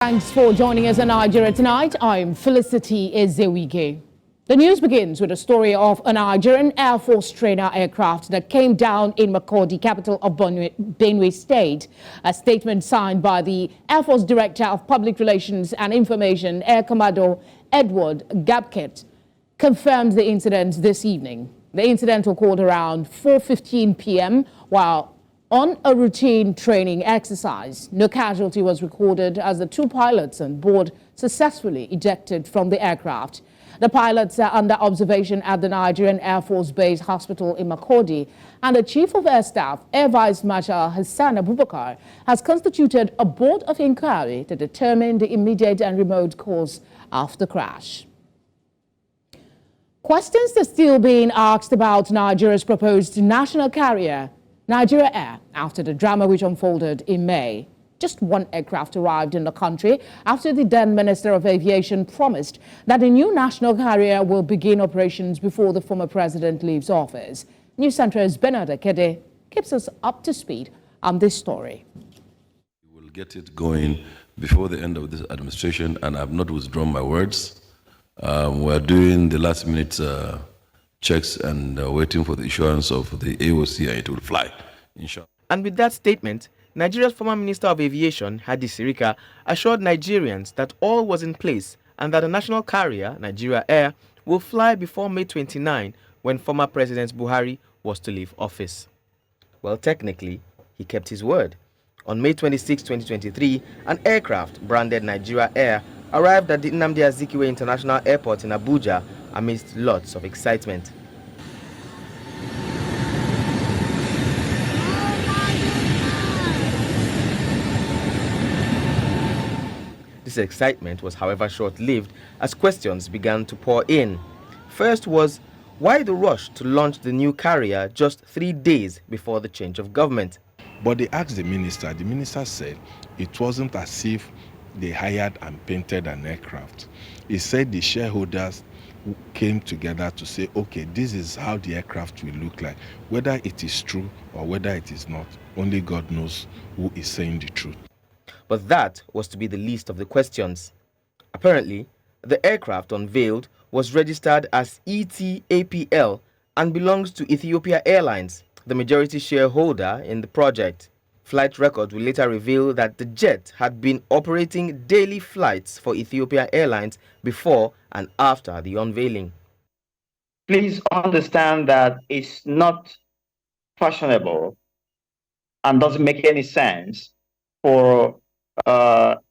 Thanks for joining us on Nigeria Tonight. I'm Felicity Ezewuike. The news begins with a story of a Nigerian Air Force trainer aircraft that came down in Akede, capital of Benue State. A statement signed by the Air Force Director of Public Relations and Information, Air Commodore Edward Gabket, confirmed the incident this evening. The incident occurred around 4:15 p.m. while on a routine training exercise. No casualty was recorded as the two pilots on board successfully ejected from the aircraft. The pilots are under observation at the Nigerian Air Force Base Hospital in Akede, and the Chief of Air Staff, Air Vice Marshal Hassan Abubakar, has constituted a board of inquiry to determine the immediate and remote cause of the crash. Questions are still being asked about Nigeria's proposed national carrier, Nigeria Air, after the drama which unfolded in May. Just one aircraft arrived in the country after the then Minister of Aviation promised that the new national carrier will begin operations before the former president leaves office. News Centre's Bernard Akede keeps us up to speed on this story. We will get it going before the end of this administration, and I have not withdrawn my words. We're doing the last minute checks and waiting for the issuance of the AOC, and it will fly, inshallah. And with that statement, Nigeria's former Minister of Aviation, Hadi Sirika, assured Nigerians that all was in place and that the national carrier, Nigeria Air, will fly before May 29, when former President Buhari was to leave office. Well, technically, he kept his word. On May 26, 2023, an aircraft branded Nigeria Air arrived at the Nnamdi Azikiwe International Airport in Abuja amidst lots of excitement. This excitement was, however, short-lived as questions began to pour in. First was, why the rush to launch the new carrier just 3 days before the change of government? But they asked the minister said it wasn't as if they hired and painted an aircraft. He said the shareholders came together to say, okay, this is how the aircraft will look like. Whether it is true or whether it is not, only God knows who is saying the truth. But that was to be the least of the questions. Apparently, the aircraft unveiled was registered as ETAPL and belongs to Ethiopia Airlines, the majority shareholder in the project. Flight records will later reveal that the jet had been operating daily flights for Ethiopia Airlines before and after the unveiling. Please understand that it's not fashionable and doesn't make any sense for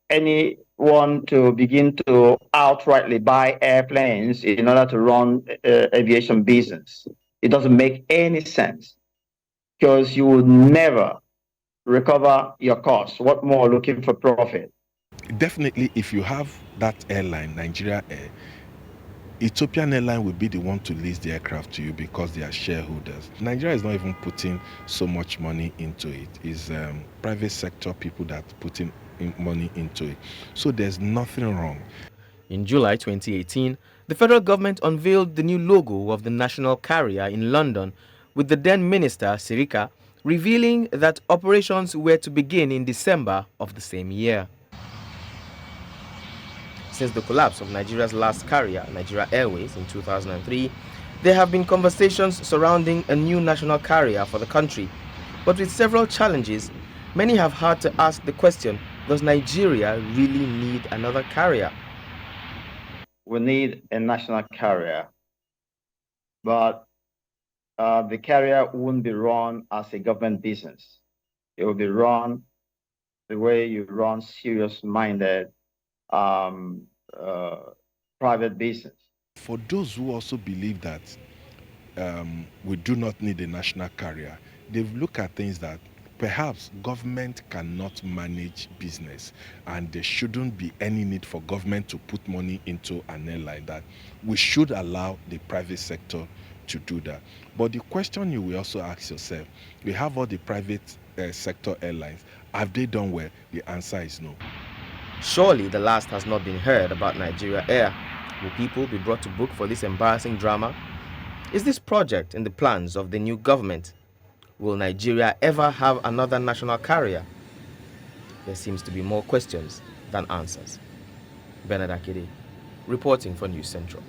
anyone to begin to outrightly buy airplanes in order to run aviation business. It doesn't make any sense because you would never recover your costs. What more looking for profit? Definitely, if you have that airline, Nigeria Air, Ethiopian Airline will be the one to lease the aircraft to you because they are shareholders. Nigeria is not even putting so much money into it. It's private sector people that putting money into it. So there's nothing wrong. In July 2018, the federal government unveiled the new logo of the national carrier in London, with the then minister, Sirika, revealing that operations were to begin in December of the same year. Since the collapse of Nigeria's last carrier, Nigeria Airways, in 2003, there have been conversations surrounding a new national carrier for the country. But with several challenges, many have had to ask the question, does Nigeria really need another carrier? We need a national carrier, but the carrier won't be run as a government business. It will be run the way you run serious-minded private business. For those who also believe that we do not need a national carrier, they've looked at things that perhaps government cannot manage business and there shouldn't be any need for government to put money into an airline, that we should allow the private sector to do that. But the question you will also ask yourself, we have all the private sector airlines, have they done well? The answer is no. Surely the last has not been heard about Nigeria Air. Will people be brought to book for this embarrassing drama? Is this project in the plans of the new government? Will Nigeria ever have another national carrier? There seems to be more questions than answers. Bernard Akede, reporting for News Central.